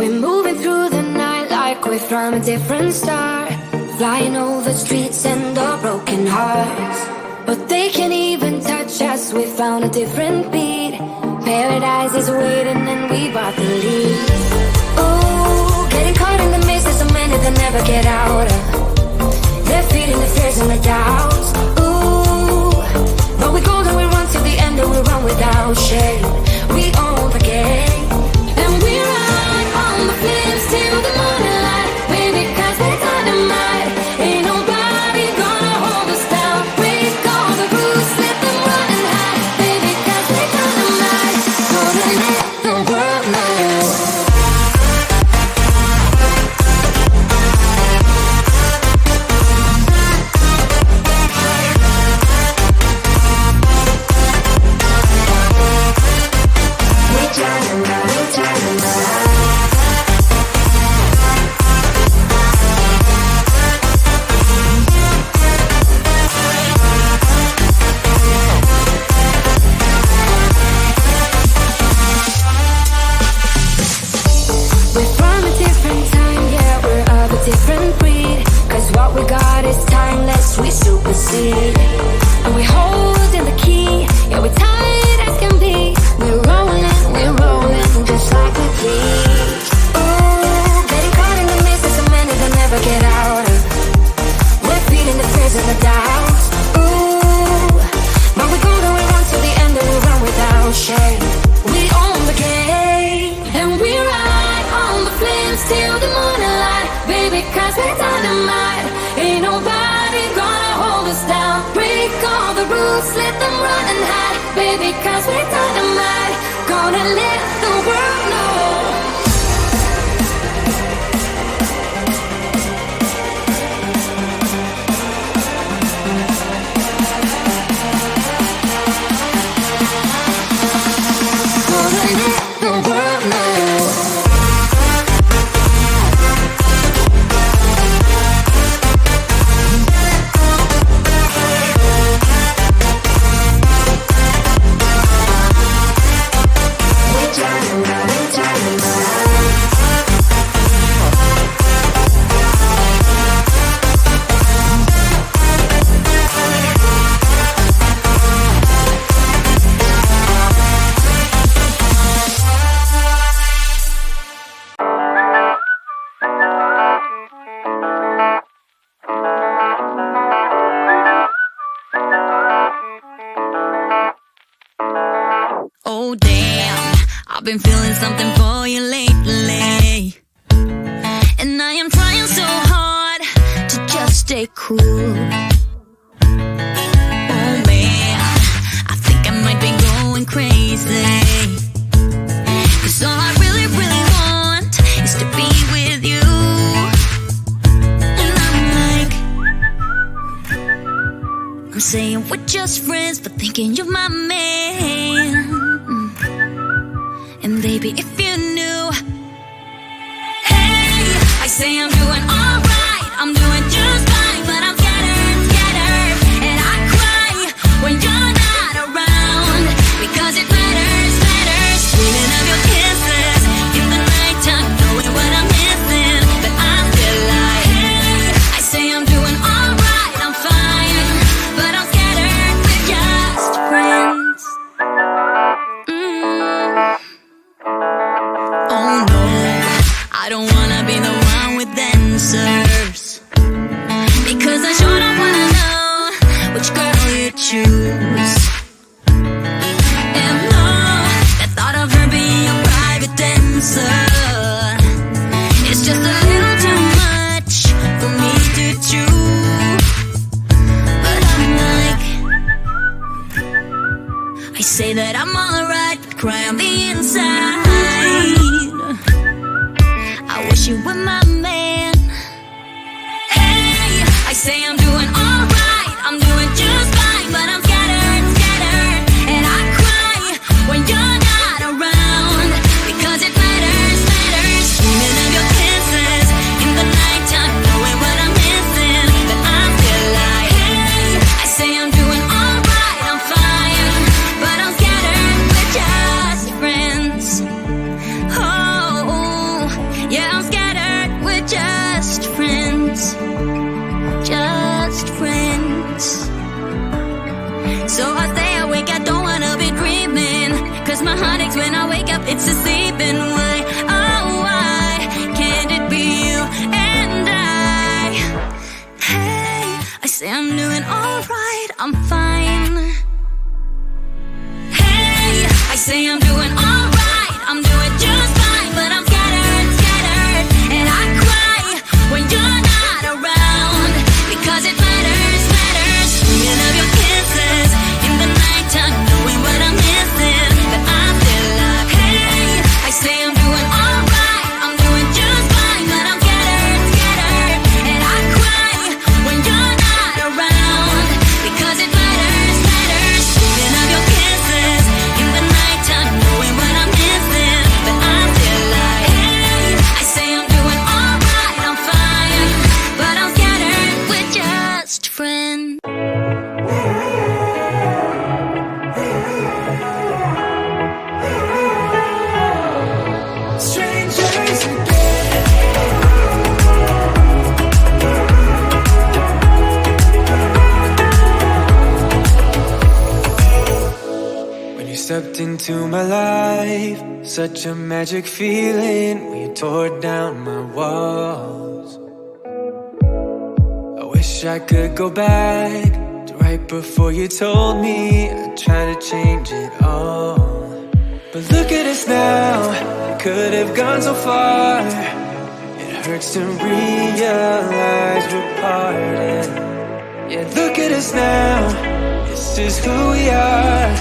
We're moving through the night like we're from a different star, flying over streets and our broken hearts. But they can't even touch us, we found a different beat. Paradise is waiting and we bought the lead. Ooh, getting caught in the mist, there's so many that never get out of. They're feeding the fears and the doubts. Ooh, but we go and we run to the end and we run without shame. We own the game, and we ride on the flames till the morning light. Baby, 'cause we're dynamite. Ain't nobody gonna hold us down. Break all the rules, let them run and hide. Baby, 'cause we're dynamite. Gonna let the world know. Different breed, 'cause what we got is timeless, we supersede. And we hold in the key, yeah, we're tight as can be. We're rolling, just like we please. Ooh, getting caught in the mist, there's so many that never get out of. We're feeding the fears and the doubts. Ooh, but we go and we run to the end and we run without shame. We own the game, and we ride on the flames till the morning light. Baby, 'cause we're dynamite. Ain't nobody gonna hold us down. Break all the rules, let them run and hide. Baby, 'cause we're dynamite. Gonna let the world know. Gonna let the world know. Oh damn, I've been feeling something for you lately, and I am trying so hard to just stay cool. Oh man, I think I might be going crazy, 'cause all I really want is to be with you. And I'm saying we're just friends, but thinking you're my man. And baby, if you knew, hey, I say I'm doing alright, I'm doing just fine, but I'm scattered, and I cry when you're not around, because it matters, feeling of your kisses in the nighttime, knowing what I'm missing, but I feel like, hey, I say I'm doing alright, I'm fine, but I'm scattered, we're just friends. Oh no, I don't wanna be the one with answers, because I sure don't wanna know which girl you choose. And no, the thought of her being a private dancer, it's just a little too much for me to chew. But I'm like, I say that I'm alright, but cry on the inside. I wish you were my man. Hey, I say I'm doing alright, I'm doing just fine, but I'm scattered, and I cry when you're not around, because it matters. I'm fine. Hey, I say I'm doing alright, I'm doing just fine, but I'm scattered, scattered, and I cry when you're not around, because it matters, matters. Dreaming of your kisses in the nighttime, knowing what I'm missing, that I feel like. Hey, I say I'm doing alright, I'm doing just fine, but I'm scattered, scattered, and I cry when you're not around, because it matters, matters. Dreaming of your kisses in the nighttime, knowing what I'm missing, that I feel like. Hey, I say I'm doing alright, I'm fine, but I'm scattered, we're just friends. Strangers When you stepped into my life, such a magic feeling when you tore down my walls. I wish I could go back to right before you told me I'd try to change it all. But look at us now, I could have gone so far. It hurts to realize we're parted. Yeah, look at us now, this is who we are.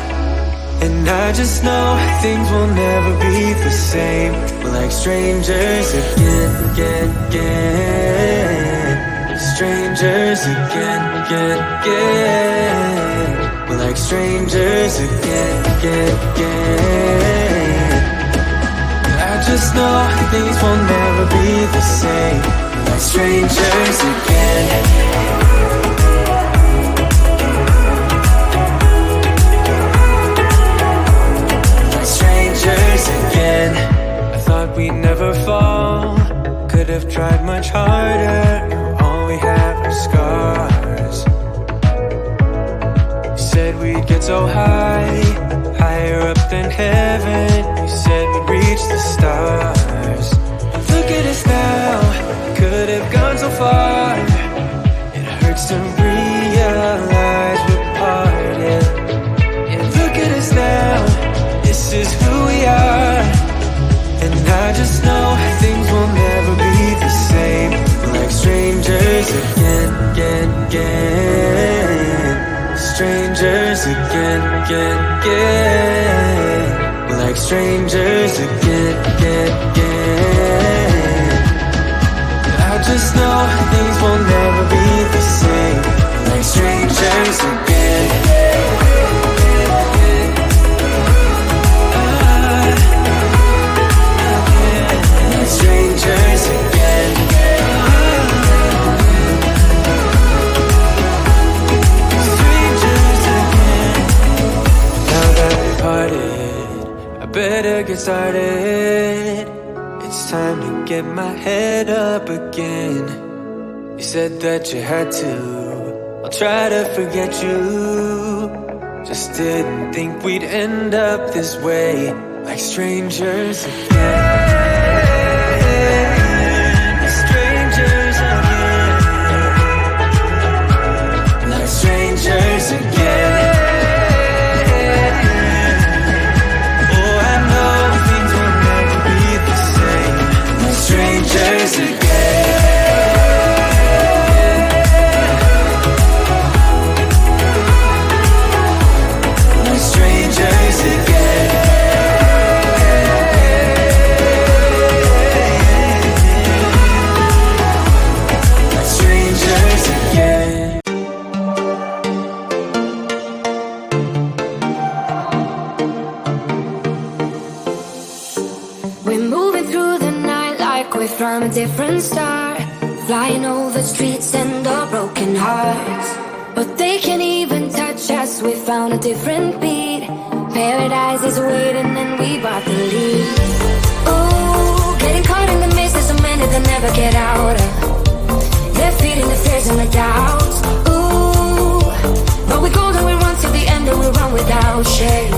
And I just know things will never be the same. We're like strangers again, again, again. Strangers again, again, again. We're like strangers again, again, again. I just know things will never be the same. We're like strangers again. Again, I thought we'd never fall. Could have tried much harder. Now all we have are scars. You said we'd get so high, higher up than heaven. You said we'd reach the stars. But look at us now, could have gone so far. It hurts to realize we're parted. Yeah, look at us now, this is who we are. And I just know things will never be the same. We're like strangers again, again, again. Strangers again, again, again. We're like strangers again, again, again. I just know things will never be the same. We're like strangers again. Strangers again. Strangers again. Now that we're parted, I better get started. It's time to get my head up again. You said that you had to, I'll try to forget you. Just didn't think we'd end up this way, like strangers again. Strangers again. Oh, I know things will never be the same. Like strangers again. Like strangers again. Like strangers again. We're from a different star, flying over streets and our broken hearts. But they can't even touch us, we found a different beat. Paradise is waiting and we bought the lead. Ooh, getting caught in the mist, there's so many that never get out of. They're feeding the fears and the doubts. Ooh, but we go and we run to the end and we run without shame.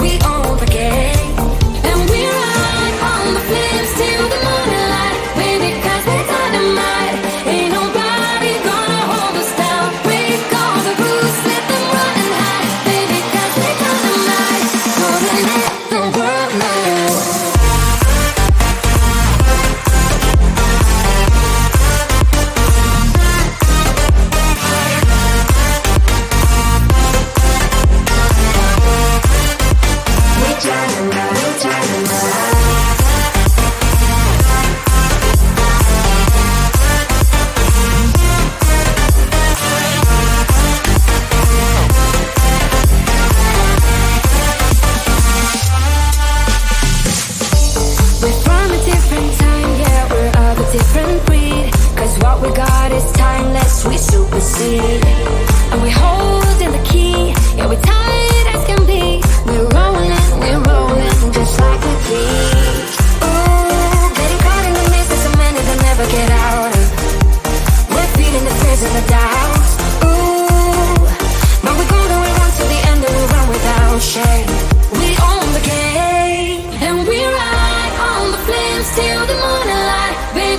We own the game, and we ride on the flames till the morning light. Baby, 'cause we're dynamite. Ain't nobody gonna hold us down. Break all the rules, let them run.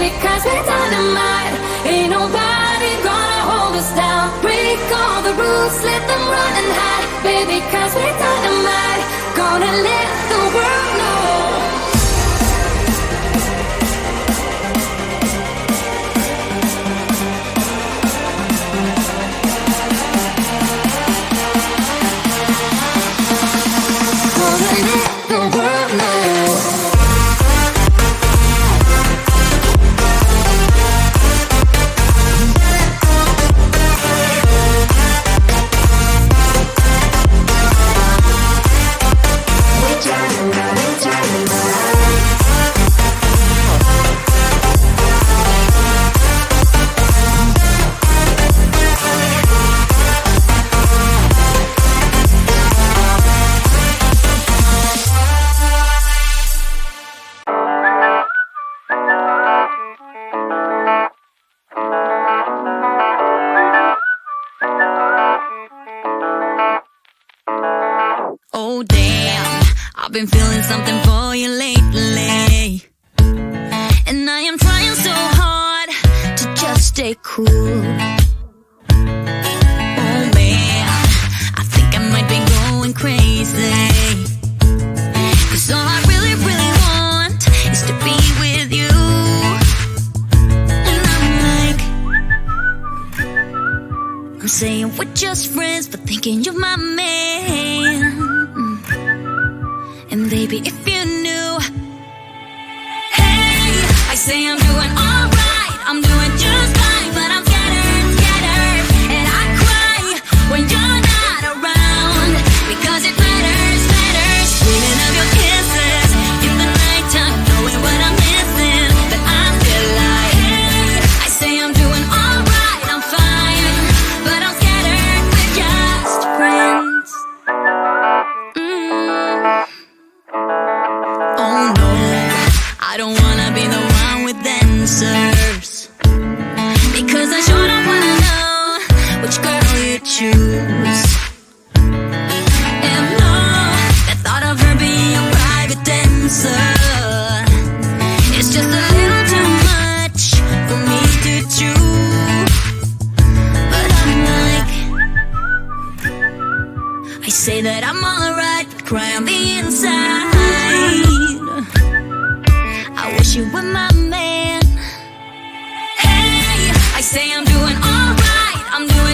baby, cause we're dynamite. Ain't nobody gonna hold us down. Break all the rules, let them run and hide, baby, cause we're dynamite. Gonna let the world know. Oh damn, I've been feeling something for you lately, and I am trying so hard to just stay cool. Oh man, I think I might be going crazy, 'cause all I really, really want is to be with you. And I'm like, I'm saying we're just friends, but thinking you're my man. And baby, if you knew, hey, I say I'm doing alright, I'm doing just fine, but I'm scattered, scattered, and I cry when you're not around, because it matters, matters. Dreaming of your kisses in the nighttime, knowing what I'm missing, but I feel like, hey, I say I'm doing alright, I'm fine, but I'm scattered, we're just friends. Oh no, I don't wanna be the one with answers, because I sure don't wanna know which girl you choose. And no, the thought of her being a private dancer, it's just a little too much for me to chew. But I'm like, I say that I'm alright, but cry on the inside. I wish you were my man. Hey, I say I'm doing alright, I'm doing